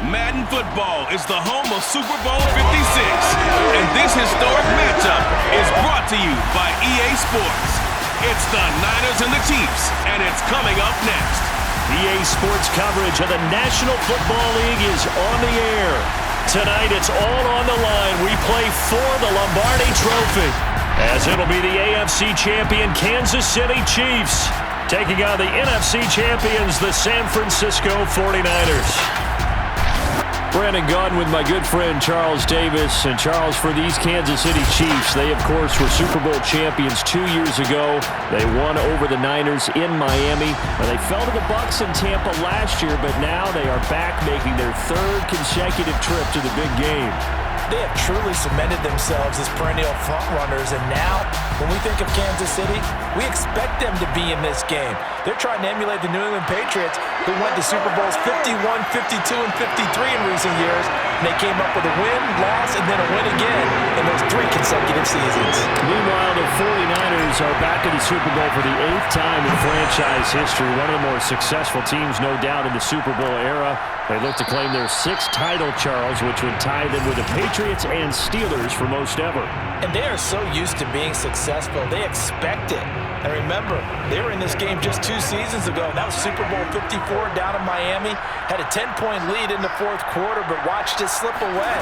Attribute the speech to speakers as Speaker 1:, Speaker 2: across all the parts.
Speaker 1: Madden football is the home of Super Bowl 56. And this historic matchup is brought to you by EA Sports. It's the Niners and the Chiefs, and it's coming up next.
Speaker 2: EA Sports coverage of the National Football League is on the air. Tonight, it's all on the line. We play for the Lombardi Trophy, as it'll be the AFC champion Kansas City Chiefs taking on the NFC champions, the San Francisco 49ers. Brandon Gaudin with my good friend Charles Davis. And Charles, for these Kansas City Chiefs, they, of course, were Super Bowl champions 2 years ago. They won over the Niners in Miami. They fell to the Bucs in Tampa last year, but now they are back making their third consecutive trip to the big game.
Speaker 3: They have truly cemented themselves as perennial frontrunners, and now, when we think of Kansas City, we expect them to be in this game. They're trying to emulate the New England Patriots, who went to Super Bowls 51, 52, and 53 in recent years, and they came up with a win, loss, and then a win again in those 3 consecutive seasons.
Speaker 2: Meanwhile, the 49ers are back in the Super Bowl for the 8th time in franchise history. One of the more successful teams, no doubt, in the Super Bowl era. They look to claim their 6th title, Charles, which would tie them with the Patriots and Steelers for most ever.
Speaker 3: And they are so used to being successful. They expect it. And remember, they were in this game just 2 seasons ago. That was Super Bowl 54 down in Miami. Had a 10-point lead in the 4th quarter, but watched it slip away.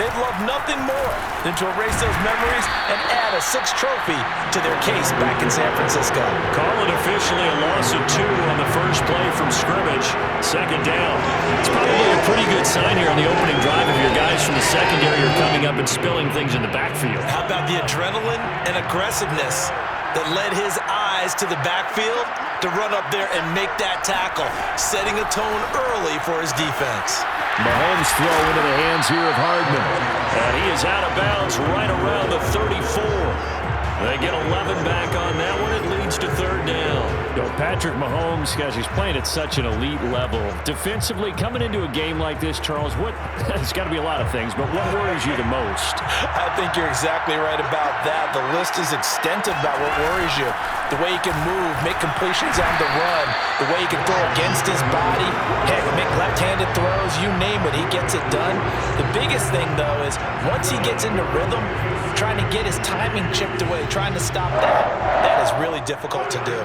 Speaker 3: They'd love nothing more than to erase those memories and add a 6th trophy to their case back in San Francisco.
Speaker 2: Call it officially a loss of 2 on the first play from scrimmage. 2nd down. It's probably a pretty good sign here on the opening drive if your guys from the secondary are coming up and spilling things in the backfield.
Speaker 3: How about the adrenaline and aggressiveness that led his eyes to the backfield to run up there and make that tackle, setting a tone early for his defense.
Speaker 2: Mahomes throw into the hands here of Hardman. And he is out of bounds right around the 34. They get 11 back on that one. It leads to 3rd down. Patrick Mahomes, guys, he's playing at such an elite level. Defensively, coming into a game like this, Charles, it's got to be a lot of things, but what worries you the most?
Speaker 3: I think you're exactly right about that. The list is extensive about what worries you. The way he can move, make completions on the run, the way he can throw against his body, heck, make left-handed throws, you name it, he gets it done. The biggest thing, though, is once he gets into rhythm, trying to get his timing chipped away, trying to stop that is really difficult to do.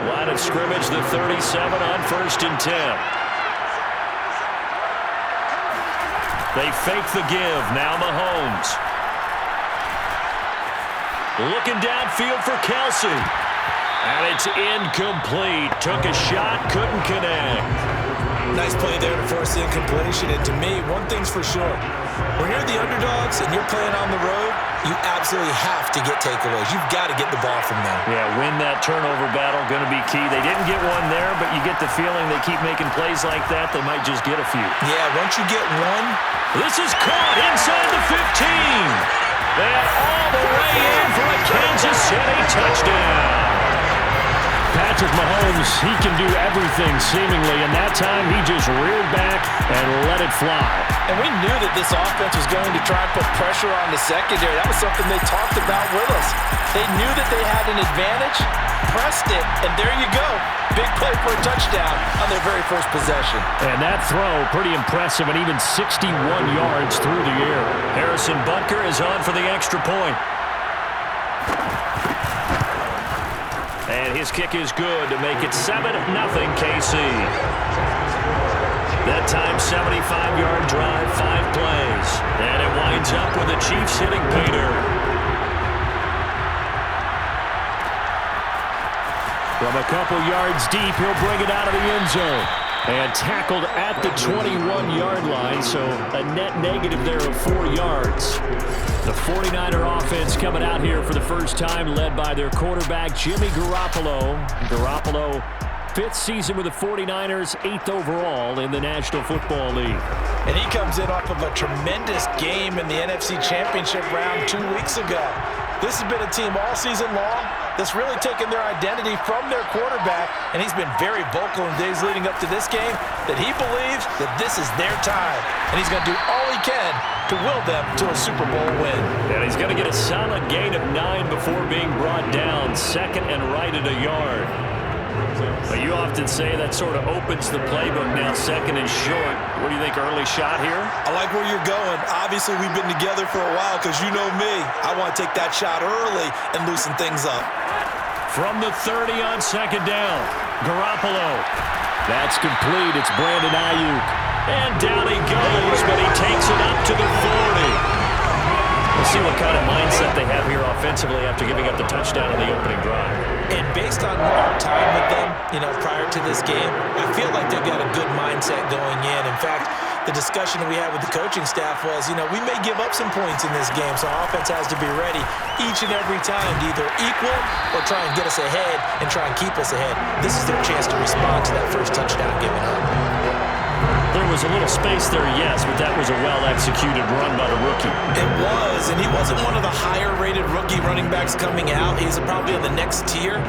Speaker 2: Line of scrimmage, the 37 on 1st and 10. They fake the give. Now Mahomes. Looking downfield for Kelsey. And it's incomplete. Took a shot, couldn't connect.
Speaker 3: Nice play there to force the incompletion. And to me, one thing's for sure. When you're the underdogs and you're playing on the road, you absolutely have to get takeaways. You've got to get the ball from them.
Speaker 2: Yeah, win that turnover battle, going to be key. They didn't get one there, but you get the feeling they keep making plays like that, they might just get a few.
Speaker 3: Yeah, once you get one.
Speaker 2: This is caught inside the 15. And all the way in for a Kansas City touchdown. Patrick Mahomes, he can do everything seemingly, and that time he just reared back and let it fly.
Speaker 3: And we knew that this offense was going to try and put pressure on the secondary. That was something they talked about with us. They knew that they had an advantage, pressed it, and there you go. Big play for a touchdown on their very first possession.
Speaker 2: And that throw, pretty impressive, and even 61 yards through the air. Harrison Butker is on for the extra point. And his kick is good to make it 7-0 KC. That time, 75-yard drive, 5 plays. And it winds up with the Chiefs hitting pay dirt. From a couple yards deep, he'll bring it out of the end zone. And tackled at the 21-yard line, so a net negative there of 4 yards. The 49er offense coming out here for the first time, led by their quarterback, Jimmy Garoppolo. Garoppolo, 5th season with the 49ers, 8th overall in the National Football League.
Speaker 3: And he comes in off of a tremendous game in the NFC Championship round 2 weeks ago. This has been a team all season long that's really taken their identity from their quarterback, and he's been very vocal in days leading up to this game that he believes that this is their time, and he's going to do all he can to will them to a Super Bowl win.
Speaker 2: And he's going to get a solid gain of 9 before being brought down, 2nd and right at a yard. Well, you often say that sort of opens the playbook now, second and short. What do you think, early shot here?
Speaker 3: I like where you're going. Obviously, we've been together for a while because you know me. I want to take that shot early and loosen things up.
Speaker 2: From the 30 on second down, Garoppolo. That's complete. It's Brandon Ayuk. And down he goes, but he takes it up to the 40. We'll see what kind of mindset they have here offensively after giving up the touchdown on the opening drive.
Speaker 3: And based on our time with them, prior to this game, I feel like they've got a good mindset going in. In fact, the discussion that we had with the coaching staff was, we may give up some points in this game, so our offense has to be ready each and every time to either equal or try and get us ahead and try and keep us ahead. This is their chance to respond to that first touchdown given up.
Speaker 2: There was a little space there, yes, but that was a well-executed run by the rookie.
Speaker 3: It was, and he wasn't one of the higher-rated rookie running backs coming out. He's probably in the next tier.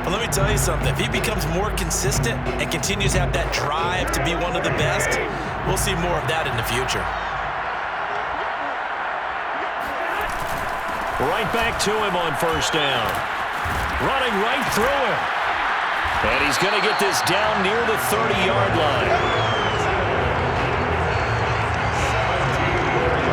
Speaker 3: But let me tell you something. If he becomes more consistent and continues to have that drive to be one of the best, we'll see more of that in the future.
Speaker 2: Right back to him on first down. Running right through him. And he's going to get this down near the 30-yard line.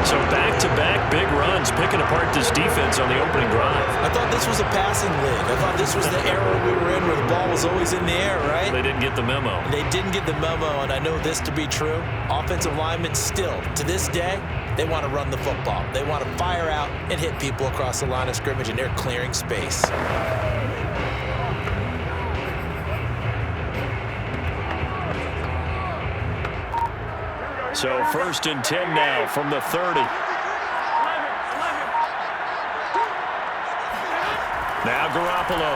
Speaker 2: So back-to-back big runs, picking apart this defense on the opening drive.
Speaker 3: I thought this was a passing league. I thought this was the era we were in where the ball was always in the air, right?
Speaker 2: They didn't get the memo.
Speaker 3: They didn't get the memo, and I know this to be true. Offensive linemen still, to this day, they want to run the football. They want to fire out and hit people across the line of scrimmage, and they're clearing space.
Speaker 2: So first and 10 now from the 30. Now Garoppolo.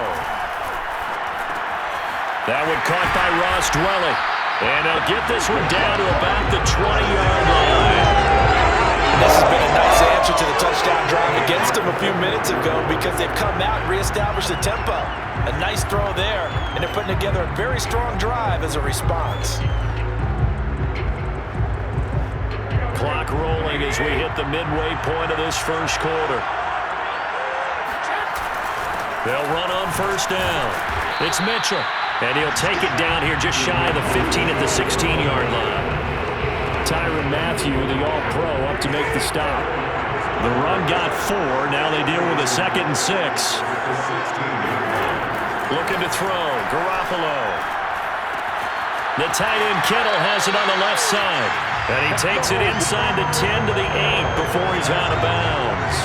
Speaker 2: That one caught by Ross Dwelly. And he'll get this one down to about the 20-yard line.
Speaker 3: This has been a nice answer to the touchdown drive against them a few minutes ago because they've come out and reestablished the tempo. A nice throw there, and they're putting together a very strong drive as a response.
Speaker 2: Clock rolling as we hit the midway point of this first quarter. They'll run on first down. It's Mitchell, and he'll take it down here just shy of the 15 at the 16-yard line. Tyrann Mathieu, the All-Pro, up to make the stop. The run got 4. Now they deal with a 2nd and 6. Looking to throw. Garoppolo. The tight end Kittle has it on the left side. And he takes it inside the 10 to the 8 before he's out of bounds.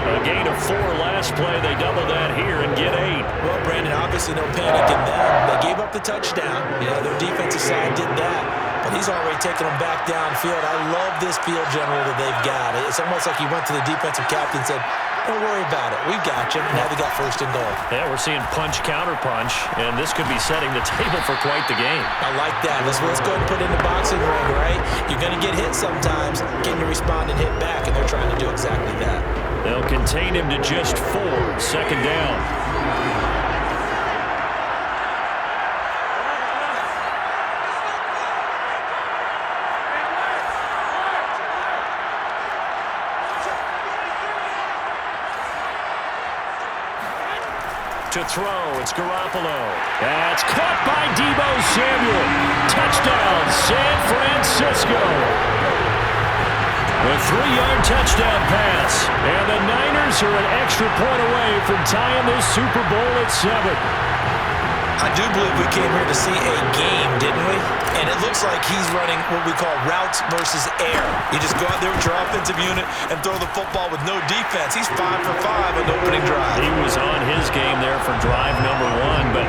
Speaker 2: A gain of 4 last play. They double that here and get 8.
Speaker 3: Well, Brandon, obviously no panic in them. They gave up the touchdown. Their defensive side did that. But he's already taking them back downfield. I love this field general that they've got. It's almost like he went to the defensive captain and said, don't worry about it. We've got you. Now they got first and goal.
Speaker 2: Yeah, we're seeing punch, counter punch, and this could be setting the table for quite the game.
Speaker 3: I like that. Let's go ahead and put it in the boxing ring, right? You're going to get hit sometimes. Can you respond and hit back? And they're trying to do exactly that.
Speaker 2: They'll contain him to just 4. Second down. To throw, it's Garoppolo. That's caught by Deebo Samuel. Touchdown, San Francisco. A 3-yard touchdown pass. And the Niners are an extra point away from tying this Super Bowl at 7.
Speaker 3: I do believe we came here to see a game, didn't we? And it looks like he's running what we call routes versus air. You just go out there with your offensive unit and throw the football with no defense. He's 5 for 5 on the opening drive.
Speaker 2: He was on his game there for drive number 1, but,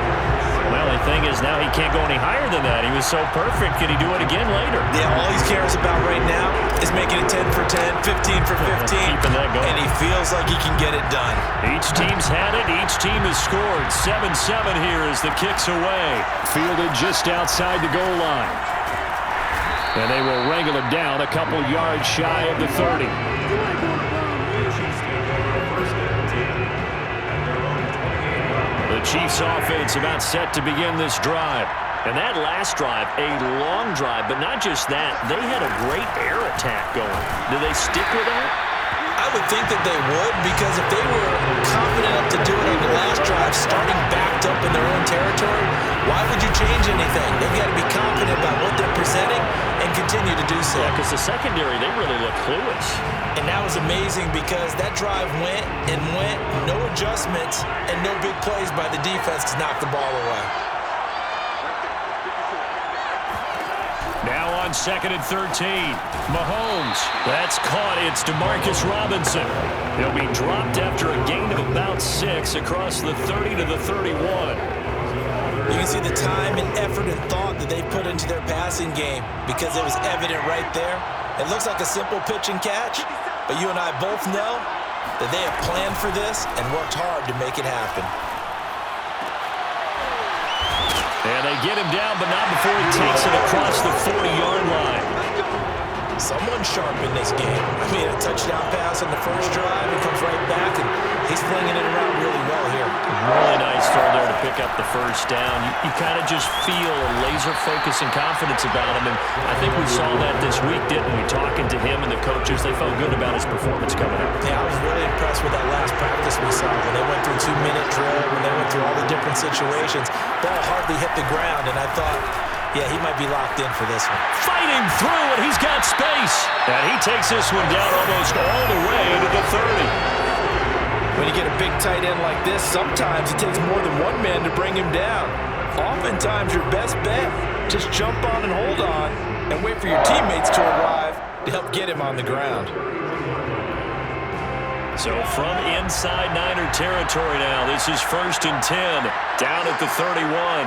Speaker 2: well, the thing is now he can't go any higher than that. He was so perfect. Can he do it again later?
Speaker 3: Yeah, all he cares about right now is making it 10 for 10, 15 for 15.
Speaker 2: Keeping that going.
Speaker 3: And he feels like he can get it done.
Speaker 2: Each team's had it. Each team has scored. 7-7 here as the kick's away. Fielded just outside the goal line. And they will wrangle it down a couple yards shy of the 30. The Chiefs offense about set to begin this drive. And that last drive, a long drive, but not just that. They had a great air attack going. Do they stick with that?
Speaker 3: I I would think that they would, because if they were confident enough to do it on the last drive, starting backed up in their own territory, why would you change anything? They've got to be confident about what they're presenting and continue to do so.
Speaker 2: Yeah, because the secondary, they really look clueless.
Speaker 3: And that was amazing because that drive went and went, no adjustments, and no big plays by the defense to knock the ball away.
Speaker 2: Now on 2nd and 13, Mahomes. That's caught. It's Demarcus Robinson. He'll be dropped after a gain of about 6 across the 30 to the 31.
Speaker 3: You can see the time and effort and thought that they put into their passing game because it was evident right there. It looks like a simple pitch and catch, but you and I both know that they have planned for this and worked hard to make it happen.
Speaker 2: And they get him down, but not before he takes it across the 40-yard line.
Speaker 3: Someone sharp in this game. I mean, a touchdown pass on the first drive, and comes right back, and he's flinging it around really well here.
Speaker 2: Really nice throw there to pick up the first down. You kind of just feel a laser focus and confidence about him, and I think we saw that this week, didn't we? Talking to him and the coaches, they felt good about his performance coming up.
Speaker 3: Yeah, I was really impressed with that last practice we saw when they went through 2-minute drill, when they went through all the different situations. Ball hardly hit the ground, and I thought, yeah, he might be locked in for this one.
Speaker 2: Fighting through, and he's got space. And he takes this one down almost all the way to the 30.
Speaker 3: When you get a big tight end like this, sometimes it takes more than one man to bring him down. Oftentimes, your best bet, just jump on and hold on and wait for your teammates to arrive to help get him on the ground.
Speaker 2: So from inside Niner territory now, this is 1st and 10, down at the 31.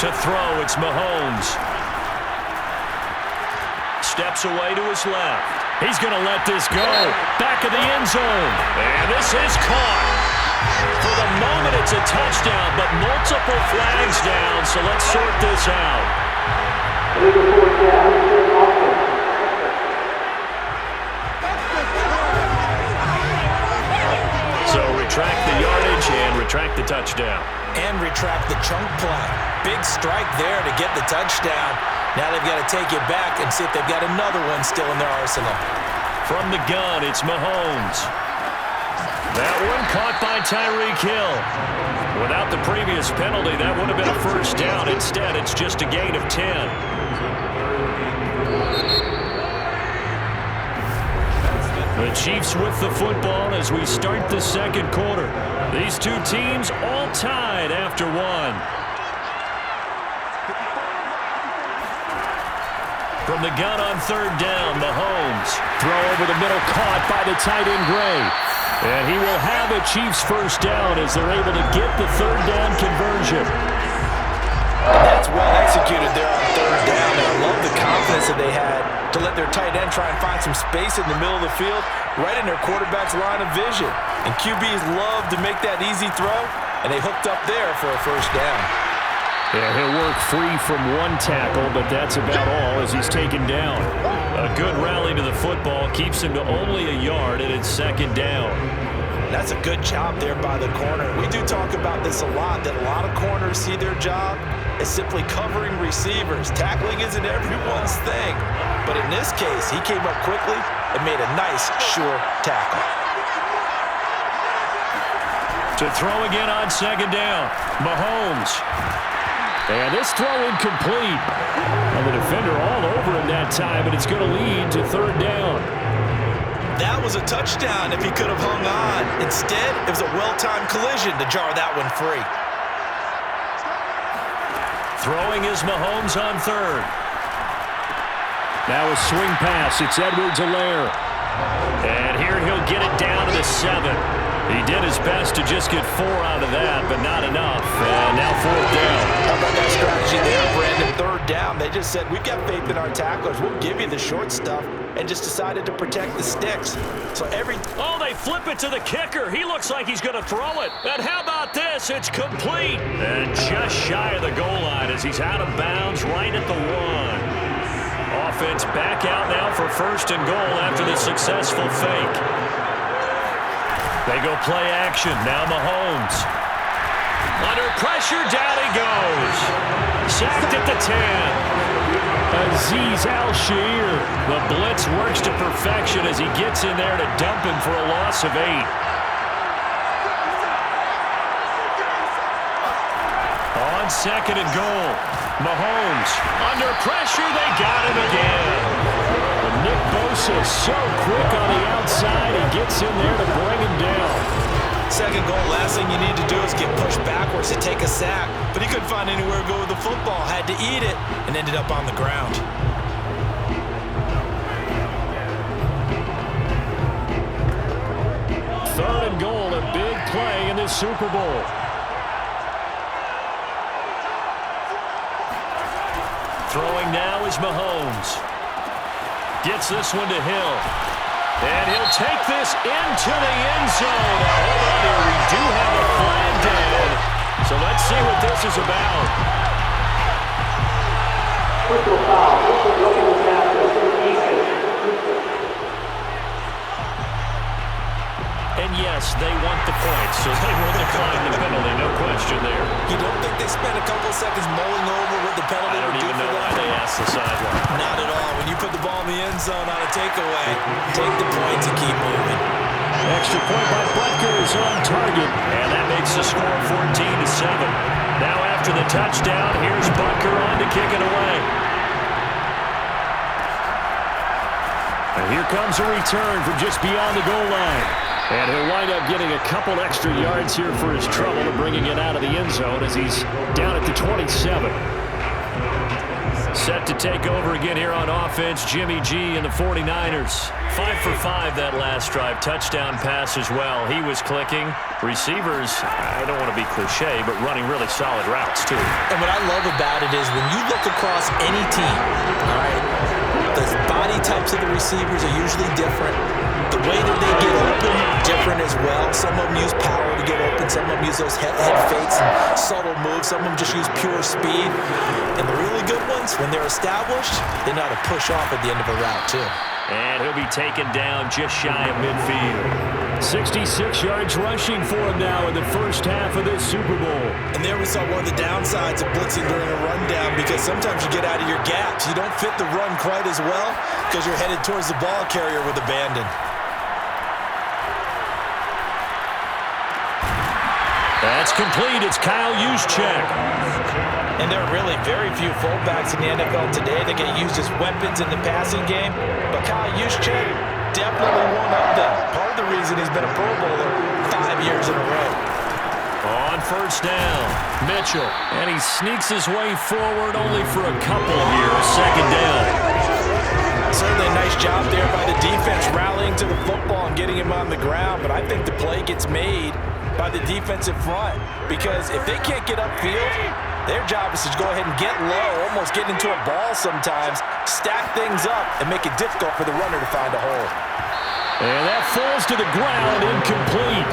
Speaker 2: To throw, it's Mahomes. Steps away to his left. He's going to let this go. Back of the end zone. And this is caught. For the moment, it's a touchdown, but multiple flags down, so let's sort this out. So retract the yardage and retract the touchdown.
Speaker 3: And retract the chunk play. Big strike there to get the touchdown. Now they've got to take it back and see if they've got another one still in their arsenal.
Speaker 2: From the gun, it's Mahomes. That one caught by Tyreek Hill. Without the previous penalty, that would have been a first down. Instead, it's just a gain of 10. The Chiefs with the football as we start the second quarter. These two teams all tied after one. From the gun on 3rd down, Mahomes. Throw over the middle, caught by the tight end Gray. And he will have a Chiefs first down as they're able to get the 3rd down conversion.
Speaker 3: That's well executed there on 3rd down. And I love the confidence that they had to let their tight end try and find some space in the middle of the field, right in their quarterback's line of vision. And QBs love to make that easy throw, and they hooked up there for a first down.
Speaker 2: Yeah, he'll work free from one tackle, but that's about all as he's taken down. A good rally to the football keeps him to only a yard, and it's 2nd down.
Speaker 3: That's a good job there by the corner. We do talk about this a lot, that a lot of corners see their job as simply covering receivers. Tackling isn't everyone's thing. But in this case, he came up quickly and made a nice, sure tackle.
Speaker 2: To throw again on 2nd down, Mahomes. And this throw incomplete. And the defender all over him that time, but it's going to lead to 3rd down.
Speaker 3: That was a touchdown if he could have hung on. Instead, it was a well-timed collision to jar that one free.
Speaker 2: Throwing is Mahomes on 3rd. Now a swing pass. It's Edwards-Helaire. And here he'll get it down to the 7. He did his best to just get 4 out of that, but not enough. And now 4th down.
Speaker 3: How about that strategy there, Brandon? 3rd down. They just said, we've got faith in our tacklers. We'll give you the short stuff, and just decided to protect the sticks. So Oh,
Speaker 2: they flip it to the kicker. He looks like he's going to throw it. And how about this? It's complete. And just shy of the goal line as he's out of bounds right at the 1. Offense back out now for 1st and goal after the successful fake. They go play action. Now Mahomes. Under pressure, down he goes. Sacked at the 10. Azeez Al-Shaair. The blitz works to perfection as he gets in there to dump him for a loss of 8. On 2nd and goal, Mahomes under pressure. They got him again. Nick Bosa so quick on the outside. He gets in there to bring him down.
Speaker 3: 2nd goal, last thing you need to do is get pushed backwards to take a sack. But he couldn't find anywhere to go with the football. Had to eat it and ended up on the ground.
Speaker 2: Third and goal, a big play in this Super Bowl. Throwing now is Mahomes. Gets this one to Hill. And he'll take this into the end zone. Now, hold on here. We do have a flag down. So let's see what this is about. And yes, they want the points, so they will decline the penalty. No question there.
Speaker 3: You don't think they spent a couple seconds mulling over what the penalty
Speaker 2: I don't even know why they asked the sideline.
Speaker 3: Not at all. When you put the ball in the end zone on a takeaway, take the points and keep moving.
Speaker 2: Extra point by Butker is on target. And that makes the score 14-7. Now after the touchdown, here's Butker on to kick it away. And here comes a return from just beyond the goal line. And he'll wind up getting a couple extra yards here for his trouble and bringing it out of the end zone as he's down at the 27. Set to take over again here on offense, Jimmy G and the 49ers. 5 for 5 that last drive. Touchdown pass as well. He was clicking. Receivers, I don't want to be cliche, but running really solid routes too.
Speaker 3: And what I love about it is when you look across any team, all right, the body types of the receivers are usually different. The way that they get open, different as well. Some of them use power to get open. Some of them use those head fakes and subtle moves. Some of them just use pure speed. And the really good ones, when they're established, they know how to push off at the end of a route, too.
Speaker 2: And he'll be taken down just shy of midfield. 66 yards rushing for him now in the first half of this Super Bowl.
Speaker 3: And there we saw one of the downsides of blitzing during a rundown, because sometimes you get out of your gaps. You don't fit the run quite as well because you're headed towards the ball carrier with abandon.
Speaker 2: That's complete. It's Kyle Juszczyk.
Speaker 3: And there are really very few fullbacks in the NFL today that get used as weapons in the passing game. But Kyle Juszczyk, definitely one of them. Part of the reason he's been a Pro Bowler 5 years in a row.
Speaker 2: On first down, Mitchell. And he sneaks his way forward only for a couple here. Second down.
Speaker 3: Certainly a nice job there by the defense rallying to the football and getting him on the ground. But I think the play gets made by the defensive front, because if they can't get upfield, their job is to go ahead and get low, almost get into a ball sometimes, stack things up, and make it difficult for the runner to find a hole.
Speaker 2: And that falls to the ground, incomplete.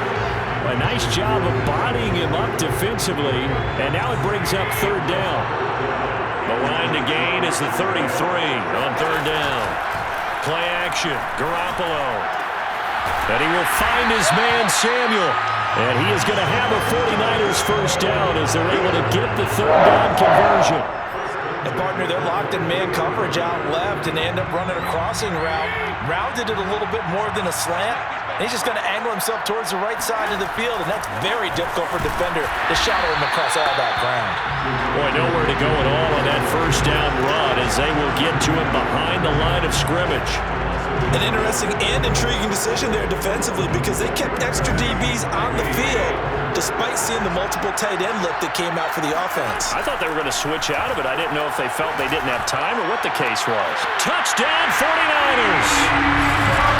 Speaker 2: A nice job of bodying him up defensively, and now it brings up third down. The line to gain is the 33 on third down. Play action, Garoppolo. And he will find his man, Samuel. And he is going to have a 49ers first down as they're able to get the third down conversion.
Speaker 3: And partner, they're locked in man coverage out left, and they end up running a crossing route. Rounded it a little bit more than a slant. And he's just going to angle himself towards the right side of the field, and that's very difficult for a defender to shadow him across all that ground.
Speaker 2: Boy, nowhere to go at all on that first down run as they will get to him behind the line of scrimmage.
Speaker 3: An interesting and intriguing decision there defensively, because they kept extra DBs on the field despite seeing the multiple tight end look that came out for the offense.
Speaker 2: I thought they were going to switch out of it. I didn't know if they felt they didn't have time or what the case was. Touchdown 49ers!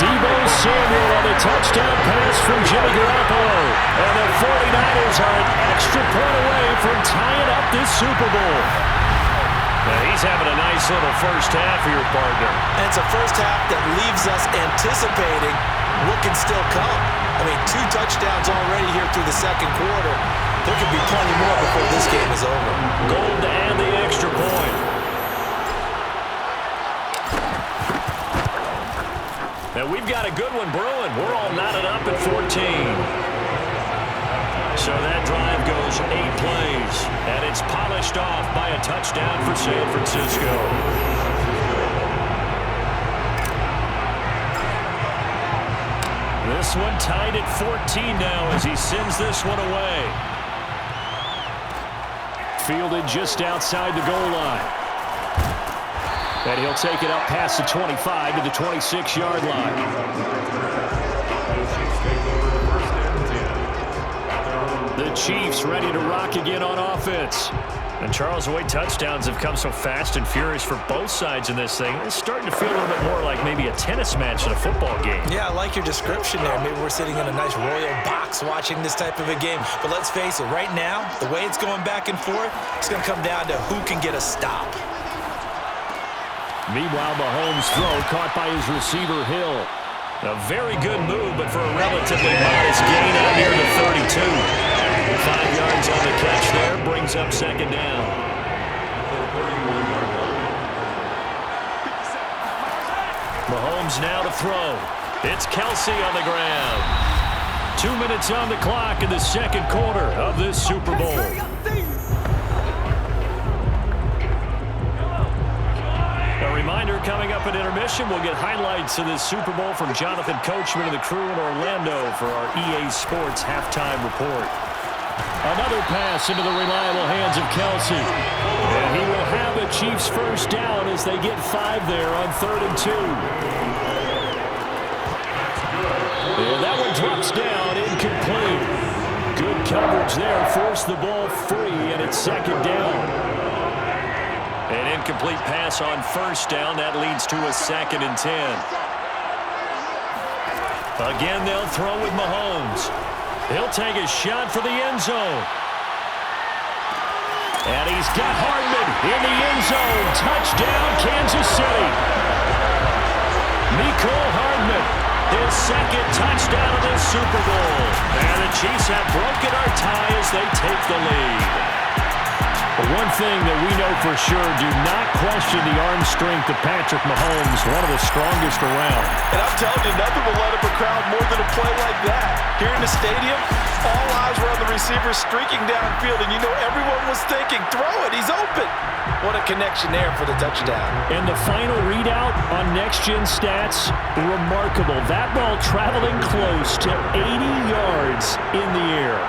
Speaker 2: Deebo Samuel on the touchdown pass from Jimmy Garoppolo. And the 49ers are an extra point away from tying up this Super Bowl. Now he's having a nice little first half here, partner.
Speaker 3: And it's a first half that leaves us anticipating what can still come. I mean, 2 touchdowns already here through the second quarter. There could be plenty more before this game is over.
Speaker 2: Goal to add the extra point. Now we've got a good one brewing. We're all knotted up at 14. So that drive goes 8 plays, and it's polished off by a touchdown for San Francisco. this one tied at 14 now as he sends this one away. Fielded just outside the goal line. And he'll take it up past the 25 to the 26-yard line. The Chiefs ready to rock again on offense. And Charles, the way touchdowns have come so fast and furious for both sides in this thing, it's starting to feel a little bit more like maybe a tennis match in a football game.
Speaker 3: Yeah, I like your description there. Maybe we're sitting in a nice royal box watching this type of a game. But let's face it, right now, the way it's going back and forth, it's going to come down to who can get a stop.
Speaker 2: Meanwhile, Mahomes' throw caught by his receiver, Hill. A very good move, but for a relatively modest gain out near the 32. 5 yards on the catch there, brings up second down. Mahomes now to throw. It's Kelsey on the ground. 2 minutes on the clock in the second quarter of this Super Bowl. A reminder, coming up at intermission, we'll get highlights of this Super Bowl from Jonathan Coachman and the crew in Orlando for our EA Sports halftime report. Another pass into the reliable hands of Kelsey. And he will have the Chiefs first down as they get 5 there on 3rd and 2. And that one drops down, incomplete. Good coverage there, forced the ball free, and it's second down. An incomplete pass on first down. That leads to a 2nd and 10. Again, they'll throw with Mahomes. He'll take a shot for the end zone. And he's got Hardman in the end zone. Touchdown, Kansas City. Mecole Hardman, his 2nd touchdown of this Super Bowl. And the Chiefs have broken our tie as they take the lead. But one thing that we know for sure, do not question the arm strength of Patrick Mahomes, one of the strongest around.
Speaker 3: And I'm telling you, nothing will let up a crowd more than a play like that. Here in the stadium, all eyes were on the receiver streaking downfield, and you know everyone was thinking, throw it, he's open. What a connection there for the touchdown.
Speaker 2: And the final readout on next-gen stats, remarkable. That ball traveling close to 80 yards in the air.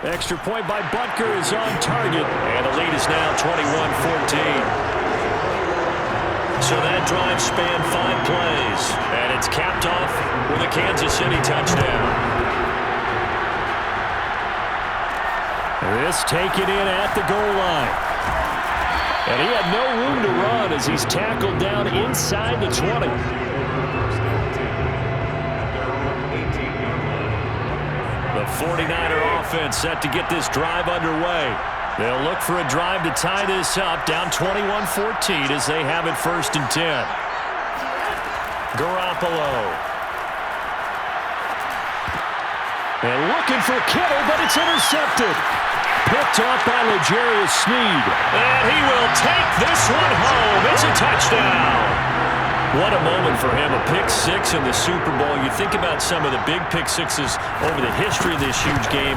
Speaker 2: Extra point by Butker is on target, and the lead is now 21-14. So that drive spanned 5 plays, and it's capped off with a Kansas City touchdown. This taken in at the goal line. And he had no room to run as he's tackled down inside the 20. The 49er offense set to get this drive underway. They'll look for a drive to tie this up, down 21-14 as they have it 1st and 10. Garoppolo. And looking for Kittle, but it's intercepted. Picked off by L'Jarius Sneed. And he will take this one home. It's a touchdown. What a moment for him, a pick-6 in the Super Bowl. You think about some of the big pick-6s over the history of this huge game.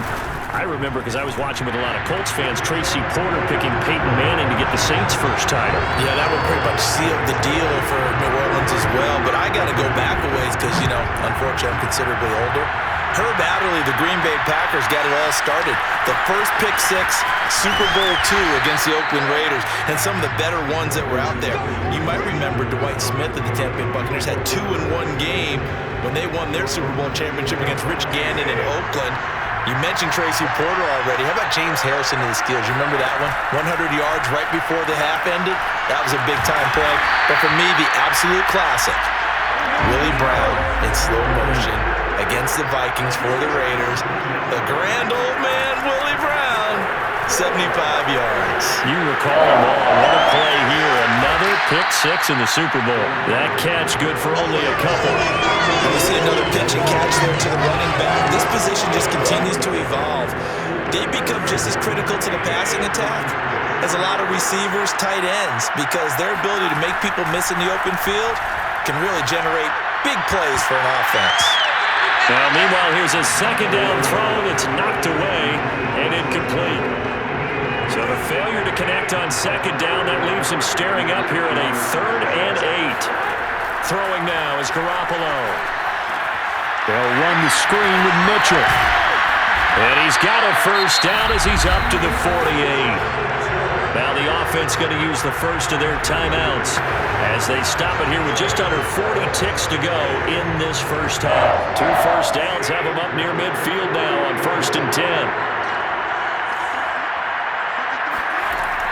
Speaker 2: I remember, because I was watching with a lot of Colts fans, Tracy Porter picking Peyton Manning to get the Saints' first title.
Speaker 3: Yeah, that would pretty much seal the deal for New Orleans as well. But I got to go back a ways because, you know, unfortunately I'm considerably older. Herb Adderley, the Green Bay Packers, got it all started. The first pick-6, Super Bowl II against the Oakland Raiders, and some of the better ones that were out there. You might remember Dwight Smith of the Tampa Bay Buccaneers had 2 in one game when they won their Super Bowl championship against Rich Gannon in Oakland. You mentioned Tracy Porter already. How about James Harrison of the Steelers? You remember that one? 100 yards right before the half ended? That was a big-time play. But for me, the absolute classic, Willie Brown in slow motion against the Vikings for the Raiders. The grand old man, Willie Brown, 75 yards.
Speaker 2: You recall them all. What a play here. Another pick-6 in the Super Bowl. That catch good for only a couple.
Speaker 3: And we see another pitch and catch there to the running back. This position just continues to evolve. They become just as critical to the passing attack as a lot of receivers, tight ends, because their ability to make people miss in the open field can really generate big plays for an offense.
Speaker 2: Now, meanwhile, here's a 2nd down throw that's knocked away and incomplete. So the failure to connect on 2nd down, that leaves him staring up here at a 3rd and 8. Throwing now is Garoppolo. They'll run the screen with Mitchell. And he's got a first down as he's up to the 48. Now the offense going to use the first of their timeouts as they stop it here with just under 40 ticks to go in this first half. 2 first downs have them up near midfield now on 1st and 10.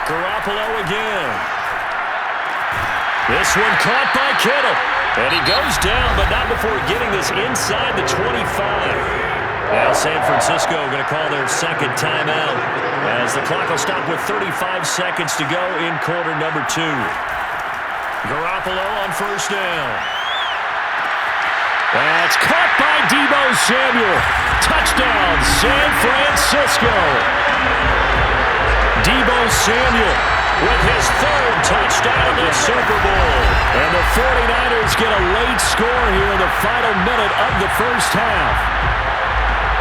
Speaker 2: Garoppolo again. This one caught by Kittle. And he goes down, but not before getting this inside the 25. Now San Francisco going to call their second timeout as the clock will stop with 35 seconds to go in quarter number 2. Garoppolo on first down. That's caught by Deebo Samuel. Touchdown, San Francisco. Deebo Samuel with his 3rd touchdown in the Super Bowl. And the 49ers get a late score here in the final minute of the first half.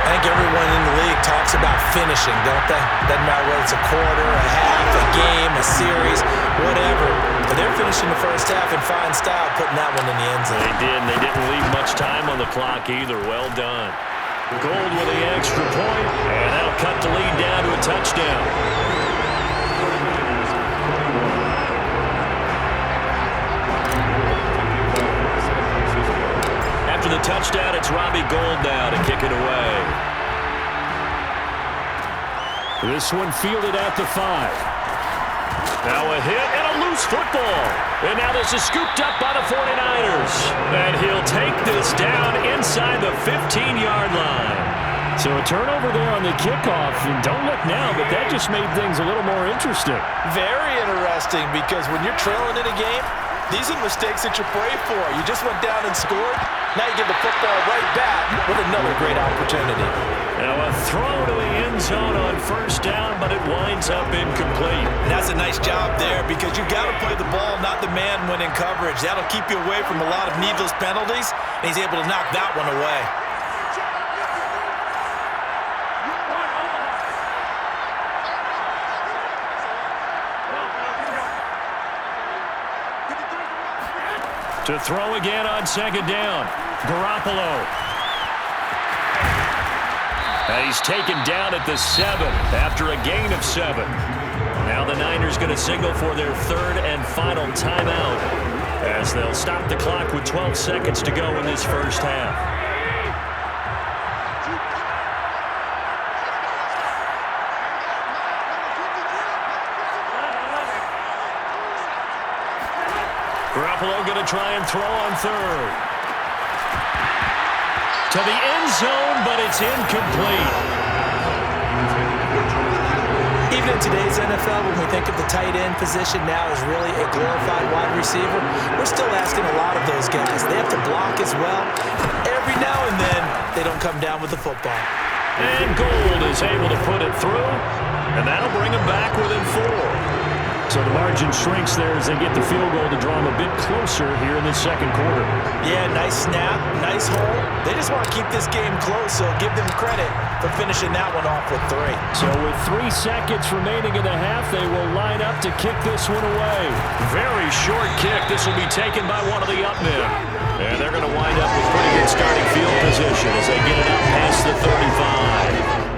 Speaker 3: I think everyone in the league talks about finishing, don't they? Doesn't matter whether it's a quarter, a half, a game, a series, whatever. But they're finishing the first half in fine style, putting that one in the end zone.
Speaker 2: They did, and they didn't leave much time on the clock either. Well done. Gold with the extra point, and that'll cut the lead down to a touchdown. After the touchdown, it's Robbie Gould now to kick it away. This one fielded at the 5. Now a hit and a loose football. And now this is scooped up by the 49ers. And he'll take this down inside the 15-yard line. So a turnover there on the kickoff. And don't look now, but that just made things a little more interesting.
Speaker 3: Very interesting, because when you're trailing in a game, these are the mistakes that you pray for. You just went down and scored. Now you get the football right back with another great opportunity.
Speaker 2: Now a throw to the end zone on first down, but it winds up incomplete.
Speaker 3: And that's a nice job there, because you've got to play the ball, not the man when in coverage. That'll keep you away from a lot of needless penalties, and he's able to knock that one away.
Speaker 2: To throw again on second down. Garoppolo. And he's taken down at the 7 after a gain of 7. Now the Niners going to signal for their 3rd and final timeout as they'll stop the clock with 12 seconds to go in this first half. Garoppolo going to try and throw on 3rd. To the end zone, but it's incomplete.
Speaker 3: Even in today's NFL, when we think of the tight end position now as really a glorified wide receiver, we're still asking a lot of those guys. They have to block as well. Every now and then, they don't come down with the football.
Speaker 2: And Gould is able to put it through, and that'll bring him back within 4. So the margin shrinks there as they get the field goal to draw them a bit closer here in the second quarter.
Speaker 3: Yeah, nice snap, nice hole. They just want to keep this game close, so give them credit for finishing that one off with 3.
Speaker 2: So with 3 seconds remaining in the half, they will line up to kick this one away. Very short kick. This will be taken by one of the up men. And they're going to wind up with pretty good starting field position as they get it up past the 35.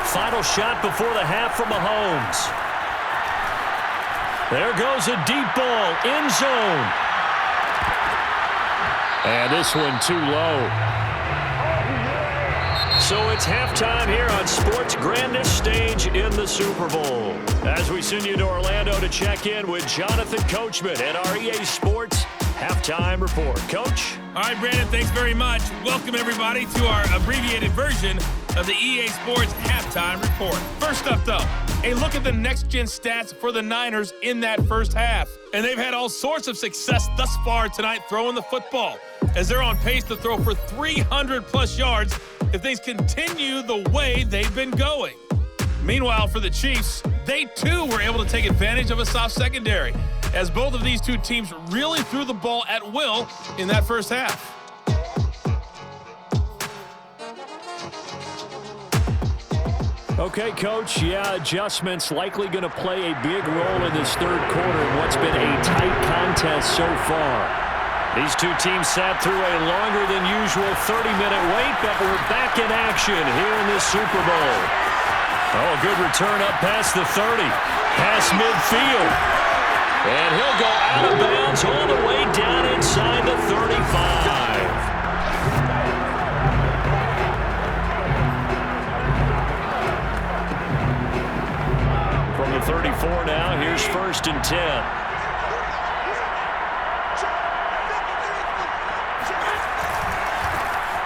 Speaker 2: Final shot before the half from Mahomes. There goes a deep ball, end zone. And this one too low. So it's halftime here on sports' grandest stage in the Super Bowl. As we send you to Orlando to check in with Jonathan Coachman at our EA Sports Halftime Report. Coach?
Speaker 4: All right, Brandon, thanks very much. Welcome, everybody, to our abbreviated version of the EA Sports Halftime Report. First up, though, a look at the next-gen stats for the Niners in that first half. And they've had all sorts of success thus far tonight throwing the football, as they're on pace to throw for 300-plus yards if things continue the way they've been going. Meanwhile, for the Chiefs, they, too, were able to take advantage of a soft secondary, as both of these two teams really threw the ball at will in that first half.
Speaker 2: Okay, Coach, yeah, adjustments likely going to play a big role in this third quarter in what's been a tight contest so far. These two teams sat through a longer than usual 30-minute wait, but we're back in action here in this Super Bowl. Oh, good return up past the 30, past midfield. And he'll go out of bounds all the way down inside the 35. From the 34 now, here's 1st and 10.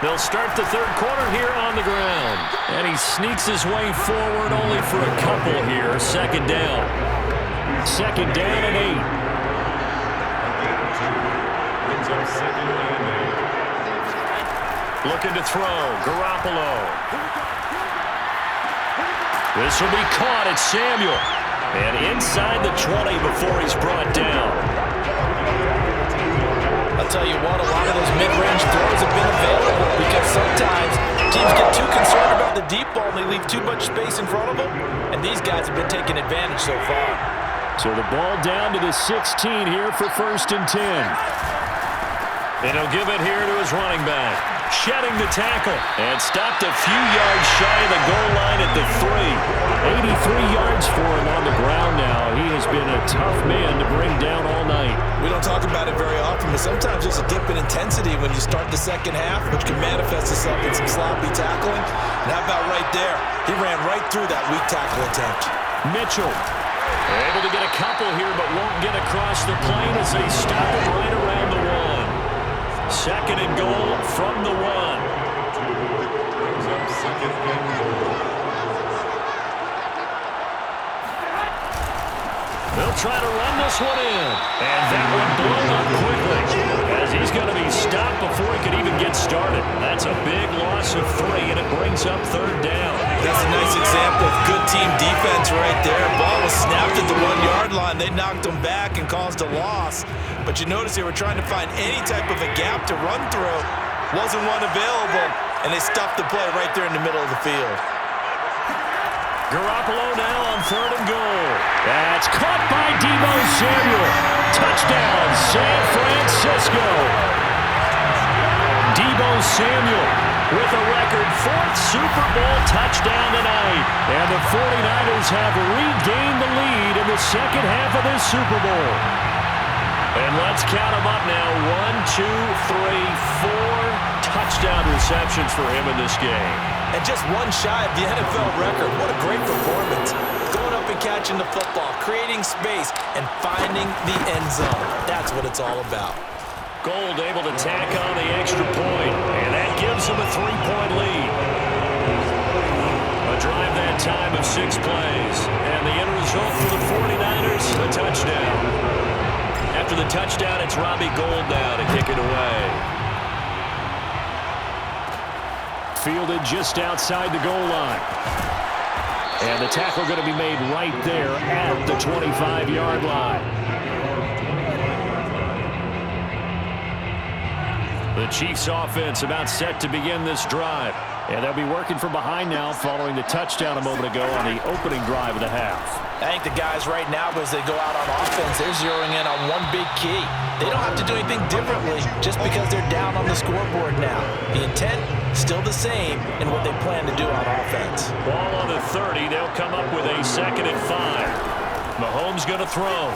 Speaker 2: They'll start the third quarter here on the ground. And he sneaks his way forward only for a couple here. 2nd down. 2nd down and 8. Looking to throw. Garoppolo. This will be caught at Samuel. And inside the 20 before he's brought down.
Speaker 3: I'll tell you what, a lot of those mid-range throws have been available because sometimes teams get too concerned about the deep ball and they leave too much space in front of them, and these guys have been taking advantage so far.
Speaker 2: So the ball down to the 16 here for 1st and 10. And he'll give it here to his running back. Shedding the tackle and stopped a few yards shy of the goal line at the 3. 83 yards for him on the ground now. He has been a tough man to bring down all night.
Speaker 3: We don't talk about it very often, but sometimes there's a dip in intensity when you start the second half, which can manifest itself in some sloppy tackling. And how about right there? He ran right through that weak tackle attempt.
Speaker 2: Mitchell able to get a couple here, but won't get across the plane as they stop it right around the 1. 2nd and goal from the 1. They'll try to run this one in. And that one blown up quickly as he's going to be stopped before he could even get started. That's a big loss of 3, and it brings up 3rd down.
Speaker 3: That's a nice example of good team defense right there. Ball was snapped at the 1-yard line. They knocked him back and caused a loss. But you notice they were trying to find any type of a gap to run through. Wasn't one available, and they stuffed the play right there in the middle of the field.
Speaker 2: Garoppolo now on 3rd and goal. That's caught by Deebo Samuel. Touchdown, San Francisco. Deebo Samuel with a record 4th Super Bowl touchdown tonight. And the 49ers have regained the lead in the second half of this Super Bowl. And let's count them up now. 1, 2, 3, 4 touchdown receptions for him in this game.
Speaker 3: And just one shy of the NFL record. What a great performance. Going up and catching the football, creating space, and finding the end zone. That's what it's all about.
Speaker 2: Gold able to tack on the extra point, and that gives him a 3-point lead. A drive that time of 6 plays, and the end result for the 49ers, a touchdown. After the touchdown, it's Robbie Gould now to kick it away. Fielded just outside the goal line. And the tackle going to be made right there at the 25-yard line. The Chiefs offense about set to begin this drive. And they'll be working from behind now following the touchdown a moment ago on the opening drive of the half.
Speaker 3: I think the guys right now, as they go out on offense, they're zeroing in on one big key. They don't have to do anything differently just because they're down on the scoreboard now. The intent, still the same in what they plan to do on offense.
Speaker 2: Ball on the 30. They'll come up with a 2nd and 5. Mahomes going to throw.